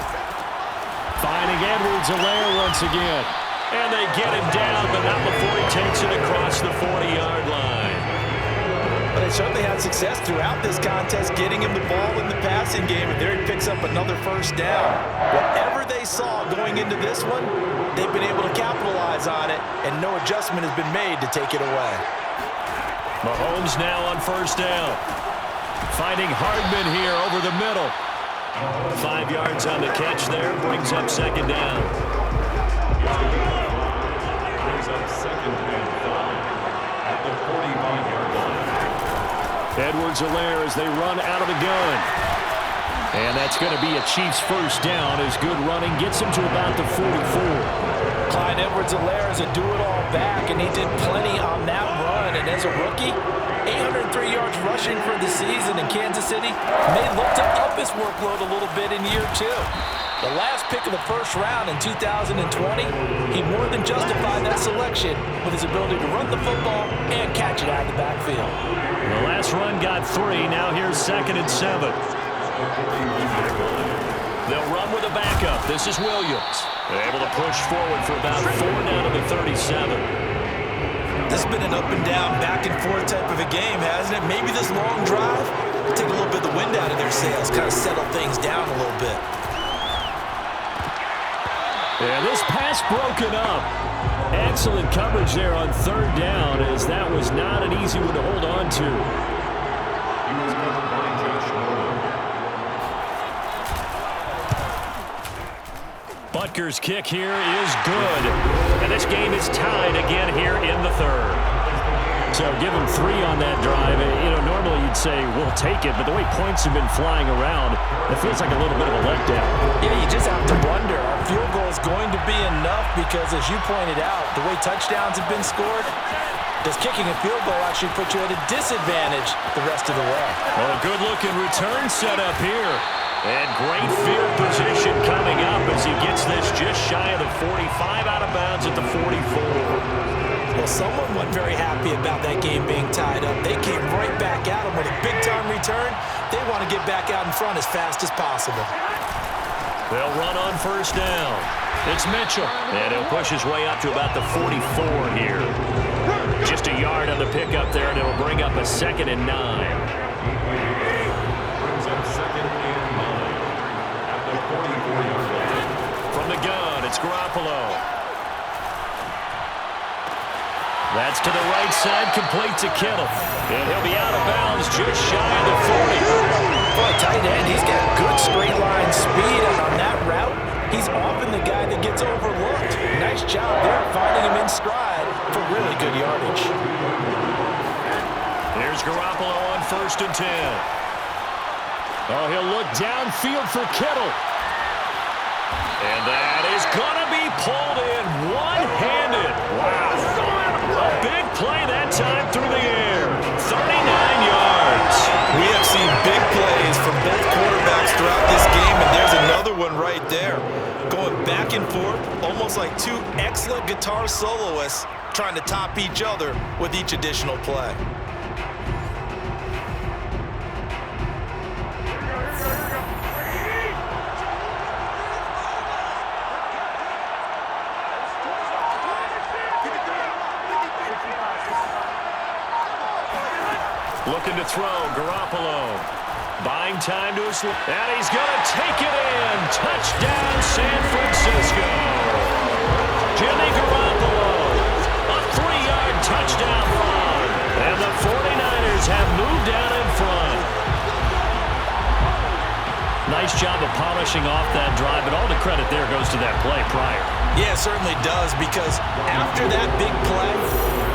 Speaker 2: Finding Edwards-Helaire once again. And they get him down, but not before he takes it across the 40-yard line.
Speaker 3: But they certainly had success throughout this contest, getting him the ball in the passing game, and there he picks up another 1st down. Whatever they saw going into this one, they've been able to capitalize on it, and no adjustment has been made to take it away.
Speaker 2: Mahomes now on 1st down. Finding Hardman here over the middle. 5 yards on the catch there, brings up 2nd down. Edwards-Helaire as they run out of the gun. And that's going to be a Chiefs 1st down as good running gets him to about the 44.
Speaker 3: Clyde Edwards-Helaire is a do-it-all back, and he did plenty on that run. And as a rookie, 803 yards rushing for the season in Kansas City may look to up his workload a little bit in year 2. The last pick of the first round in 2020, he more than justified that selection with his ability to run the football and catch it out of the backfield.
Speaker 2: The last run got 3. Now here's 2nd and 7. They'll run with a backup. This is Williams. Able to push forward for about 4 down to the 37.
Speaker 3: This has been an up-and-down, back-and-forth type of a game, hasn't it? Maybe this long drive will take a little bit of the wind out of their sails, kind of settle things down a little bit.
Speaker 2: And this pass broken up. Excellent coverage there on 3rd down, as that was not an easy one to hold on to. Butker's kick here is good. And this game is tied again here in the 3rd. So give him 3 on that drive. You know, normally you'd say we'll take it, but the way points have been flying around, it feels like a little bit of a letdown.
Speaker 3: Yeah, you just have to wonder, our field goal is going to be enough because, as you pointed out, the way touchdowns have been scored, does kicking a field goal actually put you at a disadvantage the rest of the way?
Speaker 2: Well, a good-looking return set up here. And great field position coming up as he gets this just shy of the 45, out of bounds at the 44.
Speaker 3: Well, someone wasn't very happy about that game being tied up. They came right back at him with a big-time return. They want to get back out in front as fast as possible.
Speaker 2: They'll run on 1st down. It's Mitchell. And he'll push his way up to about the 44 here. Just a yard on the pickup there, and it'll bring up a 2nd and 9. From the gun, it's Garoppolo. That's to the right side, complete to Kittle. And he'll be out of bounds just shy of the 40.
Speaker 3: Boy, tight end, he's got good straight line speed, and on that route, he's often the guy that gets overlooked. Nice job there, finding him in stride for really good yardage.
Speaker 2: Here's Garoppolo on 1st and 10. Oh, he'll look downfield for Kittle. And that is going to be pulled in one-handed. Wow. A big play that time through the air. 39 yards.
Speaker 3: We have seen big plays from both quarterbacks throughout this game, and there's another one right there. Going back and forth, almost like 2 excellent guitar soloists trying to top each other with each additional play.
Speaker 2: Looking to throw, Garoppolo. Buying time to his left. And he's going to take it in. Touchdown, San Francisco. Jimmy Garoppolo. A 3-yard touchdown run. And the 49ers have moved out in front. Nice job of polishing off that drive, but all the credit there goes to that play prior.
Speaker 3: Yeah, it certainly does, because after that big play,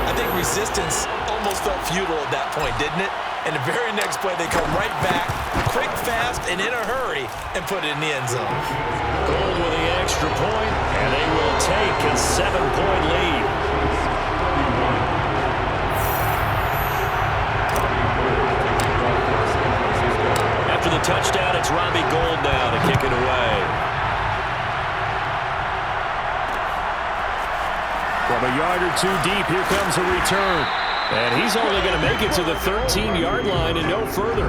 Speaker 3: I think resistance almost felt futile at that point, didn't it? And the very next play, they come right back, quick, fast, and in a hurry, and put it in the end zone.
Speaker 2: Gold with the extra point, and they will take a 7-point lead. After the touchdown, it's Robbie Gould now to kick it away. From a yard or 2 deep, here comes a return. And he's only going to make it to the 13-yard line and no further.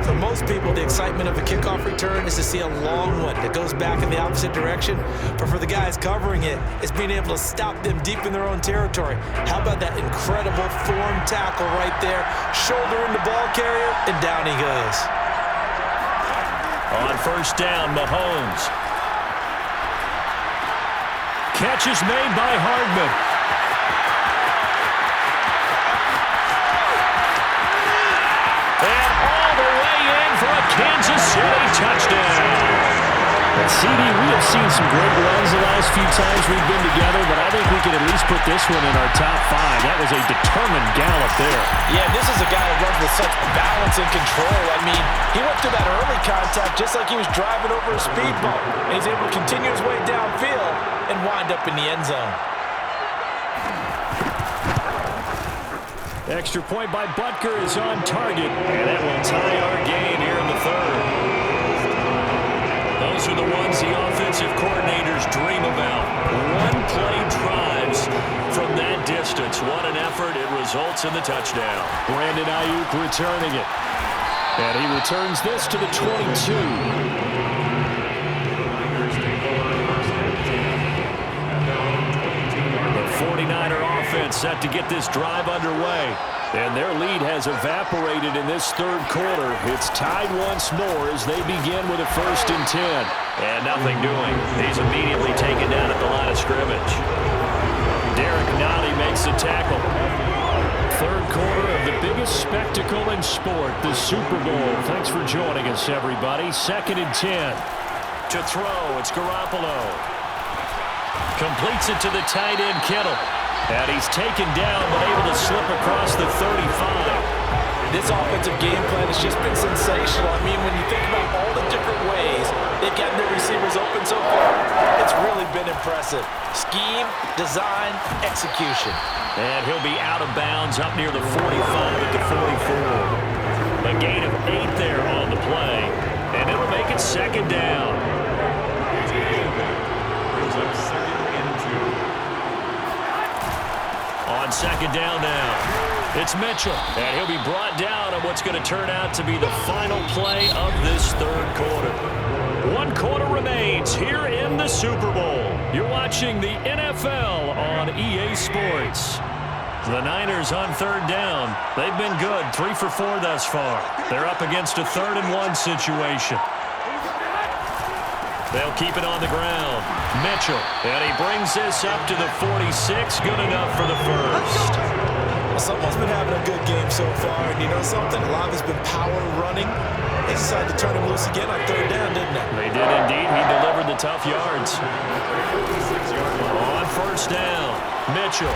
Speaker 3: For most people, the excitement of a kickoff return is to see a long one that goes back in the opposite direction. But for the guys covering it, it's being able to stop them deep in their own territory. How about that incredible form tackle right there? Shouldering the ball carrier, and down he goes.
Speaker 2: On 1st down, Mahomes. Catch is made by Hardman. And all the way in for a Kansas City touchdown. And CD, we have seen some great runs the last few times we've been together, but I think we can at least put this one in our top 5. That was a determined gallop there.
Speaker 3: Yeah, this is a guy that runs with such balance and control. I mean, he went through that early contact just like he was driving over a speed bump. And he's able to continue his way downfield and wind up in the end zone.
Speaker 2: Extra point by Butker is on target, and that will tie our game here in the third. Those are the ones the offensive coordinators dream about. One-play drives from that distance. What an effort. It results in the touchdown.
Speaker 5: Brandon Ayuk returning it. And he returns this to the 22.
Speaker 2: The 49er offense set to get this drive underway. And their lead has evaporated in this third quarter. It's tied once more as they begin with a 1st and 10. And nothing doing. He's immediately taken down at the line of scrimmage. Derek Nottie makes the tackle. Third quarter of the biggest spectacle in sport, the Super Bowl. Thanks for joining us, everybody. 2nd and 10. To throw, it's Garoppolo. Completes it to the tight end, Kittle. And he's taken down, but able to slip across the 35.
Speaker 3: This offensive game plan has just been sensational. I mean, when you think about all the different ways they've gotten their receivers open so far, it's really been impressive. Scheme, design, execution.
Speaker 2: And he'll be out of bounds up near the 45 at the 44. A gain of 8 there on the play, and it'll make it 2nd down. On 2nd down now, it's Mitchell, and he'll be brought down on what's going to turn out to be the final play of this third quarter. 1 quarter remains here in the Super Bowl. You're watching the NFL on EA Sports. The Niners on 3rd down. They've been good, 3 for 4 thus far. They're up against a 3rd and 1 situation. They'll keep it on the ground. Mitchell, and he brings this up to the 46. Good enough for the first.
Speaker 3: Well, someone's been having a good game so far, and you know something? A lot of it's been power running. They decided to turn him loose again on 3rd down, didn't they?
Speaker 2: They did indeed. He delivered the tough yards. On 1st down, Mitchell.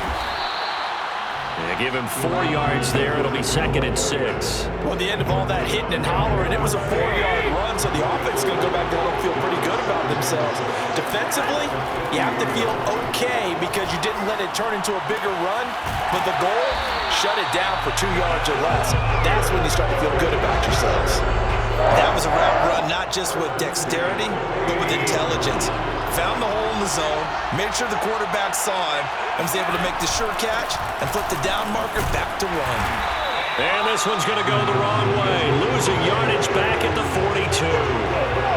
Speaker 2: They give him 4 yards there. It'll be 2nd and 6.
Speaker 3: Well, at the end of all that hitting and hollering, it was a 4-yard run, so the offense is going to go back there and feel pretty good about themselves. Defensively, you have to feel okay because you didn't let it turn into a bigger run, but the goal, shut it down for 2 yards or less. That's when you start to feel good about yourselves. That was a route run not just with dexterity, but with intelligence. Found the hole in the zone, made sure the quarterback saw him, and was able to make the sure catch and flip the down marker back to run.
Speaker 2: And this one's going to go the wrong way. Losing yardage back at the 42.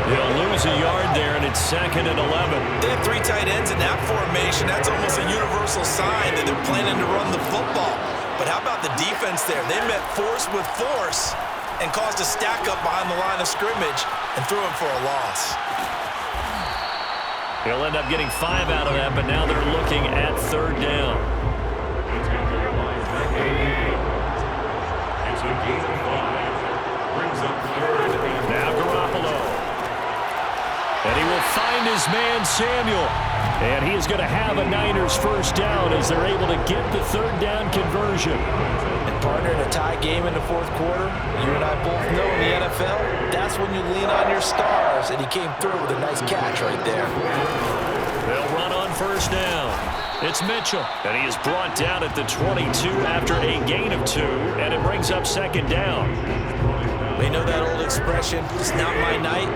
Speaker 2: He'll lose a yard there, and it's 2nd and 11.
Speaker 3: They have 3 tight ends in that formation. That's almost a universal sign that they're planning to run the football. But how about the defense there? They met force with force and caused a stack up behind the line of scrimmage and threw him for a loss.
Speaker 2: He'll end up getting 5 out of that, but now they're looking at 3rd down. Now Garoppolo. And he will find his man Samuel. And he is going to have a Niners 1st down as they're able to get the 3rd down conversion.
Speaker 3: And partner, in a tie game in the 4th quarter, you and I both know in the NFL, that's when you lean on your stars, and he came through with a nice catch right there.
Speaker 2: They'll run on 1st down. It's Mitchell, and he is brought down at the 22 after a gain of 2, and it brings up 2nd down.
Speaker 3: They know that old expression, it's not my night.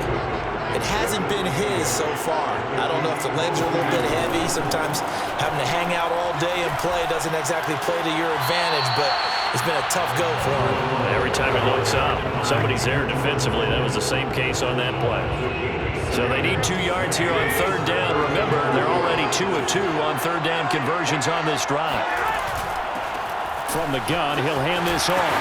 Speaker 3: It hasn't been his so far. I don't know if the legs are a little bit heavy. Sometimes having to hang out all day and play doesn't exactly play to your advantage, but it's been a tough go for him.
Speaker 2: Every time he looks up, somebody's there defensively. That was the same case on that play. So they need 2 yards here on 3rd down. Remember, they're already 2 of 2 on 3rd down conversions on this drive.
Speaker 5: From the gun, he'll hand this off.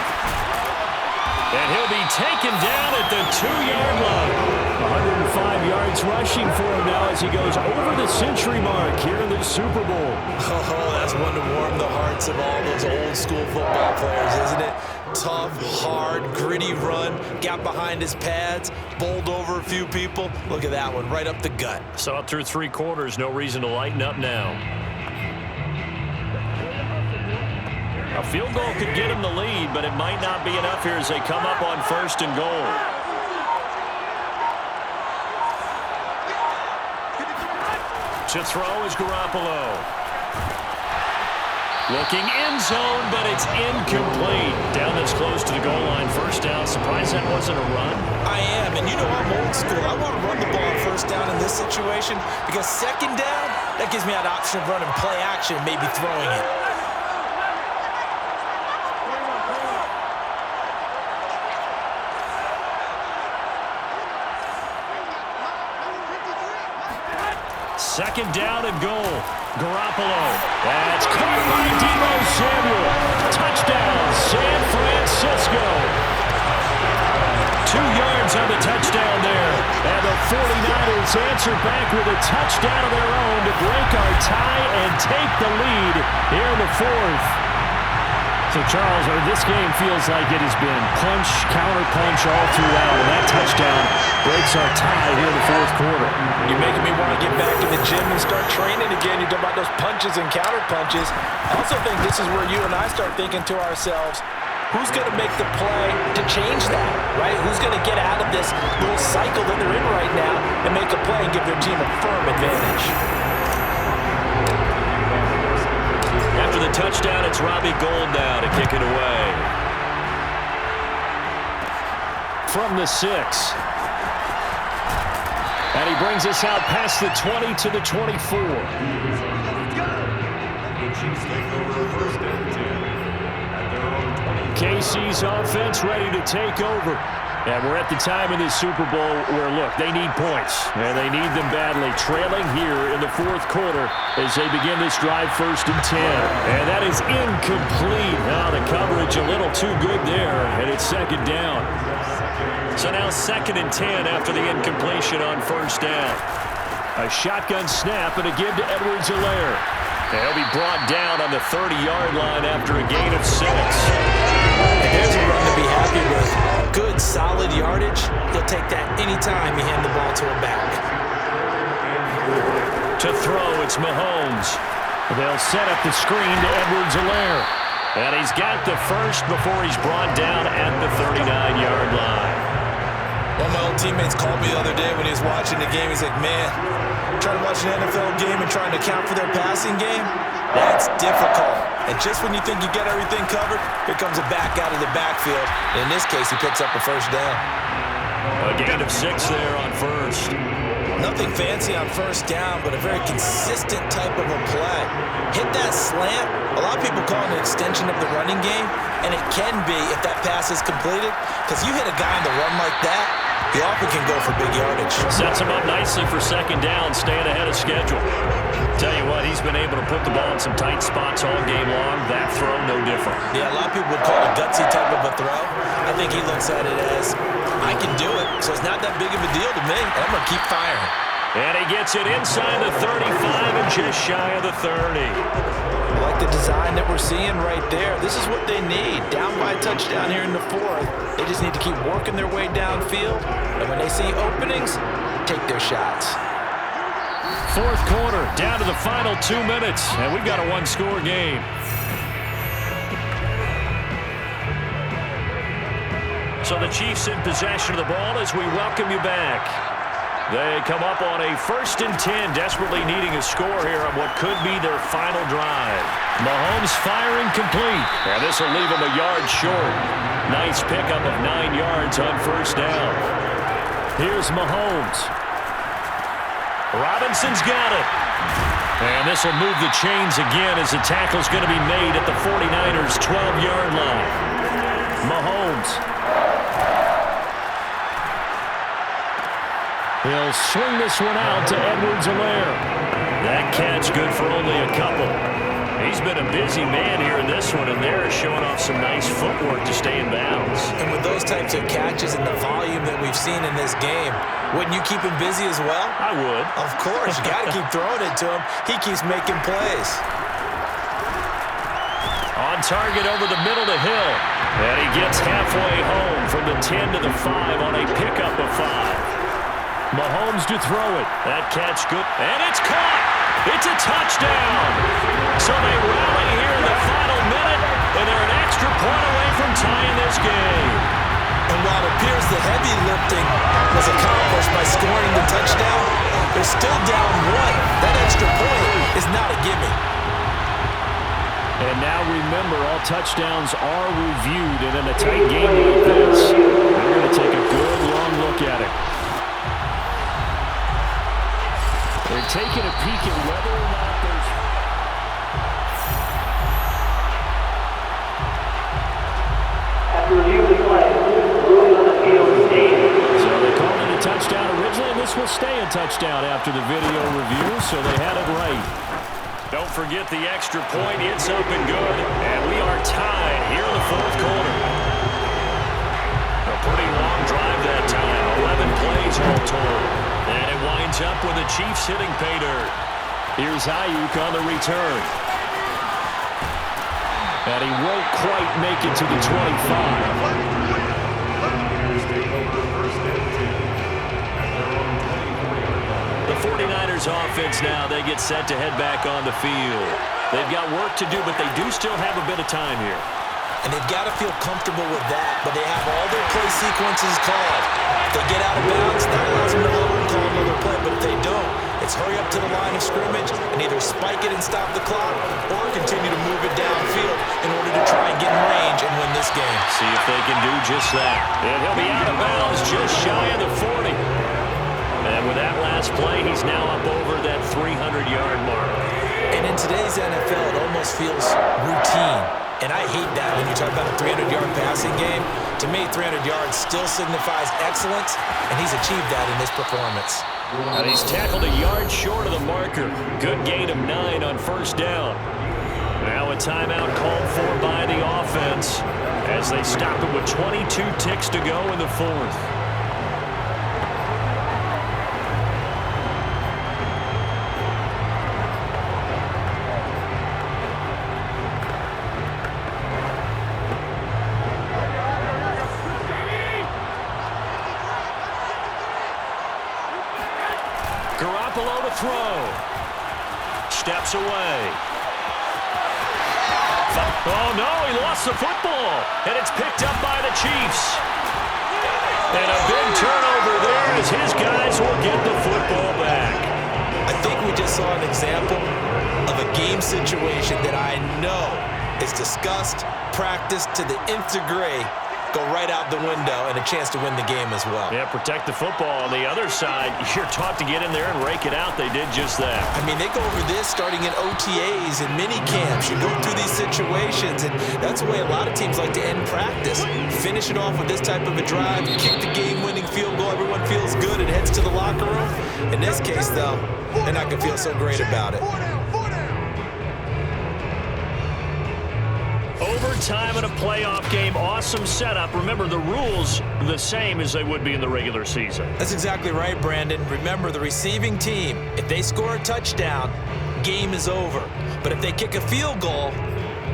Speaker 2: And he'll be taken down at the 2-yard line.
Speaker 5: 105 yards rushing for him now as he goes over the century mark here in the Super Bowl.
Speaker 3: Oh, that's one to warm the hearts of all those old school football players, isn't it? Tough, hard, gritty run, got behind his pads, bowled over a few people. Look at that one, right up the gut.
Speaker 2: Saw it through 3 quarters, no reason to lighten up now. A field goal could get him the lead, but it might not be enough here as they come up on 1st and goal. To throw is Garoppolo. Looking end zone, but it's incomplete. Down this close to the goal line. First down. Surprised that wasn't a run.
Speaker 3: I am, and you know I'm old school. I want to run the ball on first down in this situation because second down, that gives me that option of running play action, maybe throwing it.
Speaker 2: Second down and goal. Garoppolo. That's caught by Deebo Samuel. Touchdown, San Francisco. 2 yards on the touchdown there. And the 49ers answer back with a touchdown of their own to break our tie and take the lead here in the fourth. So, Charles, this game feels like it has been punch, counter-punch all throughout, and that touchdown breaks our tie here in the fourth quarter.
Speaker 3: You're making me want to get back in the gym and start training again. You talk about those punches and counter-punches. I also think this is where you and I start thinking to ourselves, who's going to make the play to change that, right? Who's going to get out of this little cycle that they're in right now and make a play and give their team a firm advantage?
Speaker 2: After the touchdown, it's Robbie Gould now to kick it away. From the 6. And he brings us out past the 20 to the 24. KC's offense ready to take over. And we're at the time in this Super Bowl where, look, they need points. And they need them badly. Trailing here in the fourth quarter as they begin this drive, 1st and 10. And that is incomplete. Now the coverage a little too good there. And it's second down. So now 2nd and 10 after the incompletion on first down. A shotgun snap and a give to Edwards-Helaire. He'll be brought down on the 30-yard line after a gain of 6.
Speaker 3: There's a run to be happy with. Good, solid yardage. He'll take that anytime you hand the ball to a back.
Speaker 2: To throw, it's Mahomes. They'll set up the screen to Edwards-Helaire. And he's got the first before he's brought down at the 39-yard line.
Speaker 3: One of my old teammates called me the other day when he was watching the game. He's like, man, trying to watch an NFL game and trying to account for their passing game, that's difficult. And just when you think you get everything covered, here comes a back out of the backfield. And in this case, he picks up a first down.
Speaker 2: A gain of 6 there on first.
Speaker 3: Nothing fancy on first down, but a very consistent type of a play. Hit that slant. A lot of people call it an extension of the running game, and it can be if that pass is completed, because you hit a guy on the run like that, he often can go for big yardage.
Speaker 2: Sets him up nicely for second down, staying ahead of schedule. Tell you what, he's been able to put the ball in some tight spots all game long. That throw, no different.
Speaker 3: Yeah, a lot of people would call it a gutsy type of a throw. I think he looks at it as, I can do it, so it's not that big of a deal to me, and I'm going to keep firing.
Speaker 2: And he gets it inside the 35 and just shy of the 30.
Speaker 3: I like the design that we're seeing right there. This is what they need. Down by a touchdown here in the fourth. They just need to keep working their way downfield. And when they see openings, take their shots.
Speaker 2: Fourth quarter, down to the final 2 minutes. And we've got a one-score game. So the Chiefs in possession of the ball as we welcome you back. They come up on a 1st and 10, desperately needing a score here on what could be their final drive. Mahomes firing complete, and this will leave him a yard short. Nice pickup of 9 yards on first down. Here's Mahomes. Robinson's got it. And this will move the chains again as the tackle's going to be made at the 49ers' 12-yard line. Mahomes. He'll swing this one out to Edwards-Helaire. That catch good for only a couple. He's been a busy man here in this one, and they're showing off some nice footwork to stay in bounds.
Speaker 3: And with those types of catches and the volume that we've seen in this game, wouldn't you keep him busy as well?
Speaker 2: I would.
Speaker 3: Of course. You got to keep throwing it to him. He keeps making plays.
Speaker 2: On target over the middle to Hill. And he gets halfway home from the 10 to the 5 on a pickup of 5. Mahomes to throw it. That catch good. And it's caught. It's a touchdown. So they rally here in the final minute, and they're an extra point away from tying this game.
Speaker 3: And while it appears the heavy lifting was accomplished by scoring the touchdown, they're still down 1. That extra point is not a gimme.
Speaker 2: And
Speaker 5: And now remember, all touchdowns are reviewed, and in a tight game like this, they're going to take a good long look at it. They're taking a peek at whether or not there's...
Speaker 6: After reviewing the play, ruling on the field stayed.
Speaker 5: So they called it a touchdown originally, and this will stay a touchdown after the video review, so they had it right.
Speaker 2: Don't forget the extra point. It's up and good. And we are tied here in the fourth quarter. A pretty long drive that time. 11 plays all told. And it winds up with the Chiefs hitting pay dirt.
Speaker 5: Here's Ayuk on the return. And he won't quite make it to the 25.
Speaker 2: The 49ers offense now, they get set to head back on the field. They've got work to do, but they do still have a bit of time here.
Speaker 3: And they've got to feel comfortable with that, but they have all their play sequences called. If they get out of bounds, that allows them to hold and call another play, but if they don't, it's hurry up to the line of scrimmage and either spike it and stop the clock or continue to move it downfield in order to try and get in range and win this game.
Speaker 2: See if they can do just that. And he'll be out of bounds just shy of the 40. And with that last play, he's now up over that 300-yard mark.
Speaker 3: And in today's NFL, it almost feels routine. And I hate that when you talk about a 300-yard passing game. To me, 300 yards still signifies excellence, and he's achieved that in this performance.
Speaker 2: And he's tackled a yard short of the marker. Good gain of 9 on first down. Now a timeout called for by the offense as they stop it with 22 ticks to go in the fourth. Garoppolo to throw. Steps away. Oh, no, he lost the football. And it's picked up by the Chiefs. And a big turnover there as his guys will get the football back.
Speaker 3: I think we just saw an example of a game situation that I know is discussed, practiced to the nth degree, go right out the window, and a chance to win the game as well.
Speaker 2: Yeah, protect the football. On the other side, you're taught to get in there and rake it out. They did just that.
Speaker 3: I mean, they go over this starting in OTAs and mini camps. You go through these situations, and that's the way a lot of teams like to end practice. Finish it off with this type of a drive, kick the game-winning field goal. Everyone feels good and heads to the locker room. In this case, though, they're not going to feel so great about it.
Speaker 2: Overtime in a playoff game, awesome setup. Remember, the rules are the same as they would be in the regular season.
Speaker 3: That's exactly right, Brandon. Remember, the receiving team, if they score a touchdown, game is over. But if they kick a field goal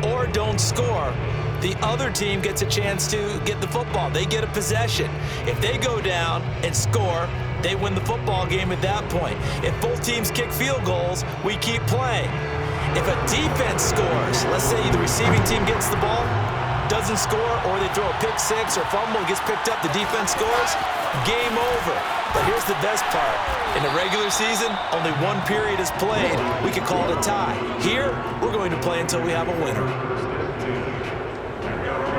Speaker 3: or don't score, the other team gets a chance to get the football. They get a possession. If they go down and score, they win the football game at that point. If both teams kick field goals, we keep playing. If a defense scores, let's say the receiving team gets the ball, doesn't score, or they throw a pick six or fumble, gets picked up, the defense scores, game over. But here's the best part. In the regular season, only one period is played. We could call it a tie. Here, we're going to play until we have a winner.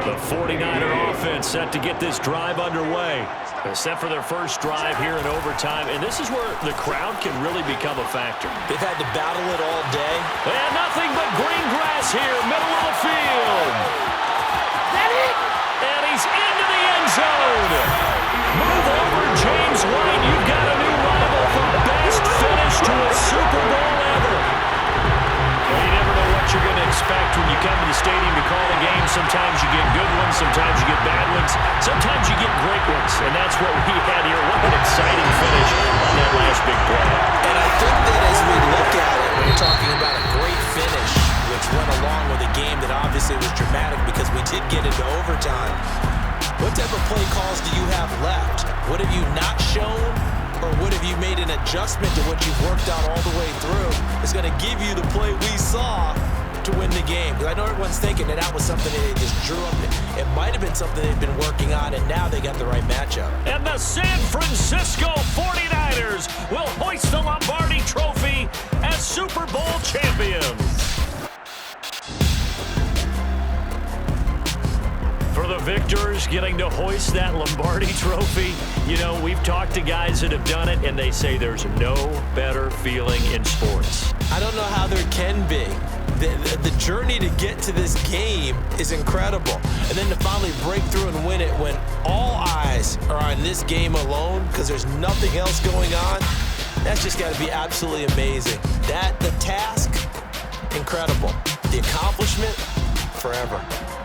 Speaker 2: The 49er offense set to get this drive underway. They're set for their first drive here in overtime, and this is where the crowd can really become a factor.
Speaker 3: They've had to battle it all day.
Speaker 2: And nothing but green grass here, middle of the field. And he's into the end zone. Move over, James White. You've got a new rival for best finish to a Super Bowl ever. Well, you never know what you're going to expect when you come to the stadium to call a game. Sometimes you get good ones, sometimes you get bad ones, sometimes you get great ones, and that's what we had here. What an exciting finish on that last big play.
Speaker 3: And I think that as we look at it, we're talking about a great finish, which went along with a game that obviously was dramatic because we did get into overtime. What type of play calls do you have left? What have you not shown? Or what have you made an adjustment to what you've worked on all the way through? It's going to give you the play we saw to win the game. Because I know everyone's thinking that was something that they just drew up. It might have been something they've been working on, and now they got the right matchup.
Speaker 2: And the San Francisco 49ers will hoist the Lombardi Trophy as Super Bowl champions. victors getting to hoist that Lombardi trophy. You know, we've talked to guys that have done it, and they say there's no better feeling in sports.
Speaker 3: I don't know how there can be. The journey to get to this game is incredible. And then to finally break through and win it when all eyes are on this game alone because there's nothing else going on, that's just got to be absolutely amazing. The task, incredible. The accomplishment, forever.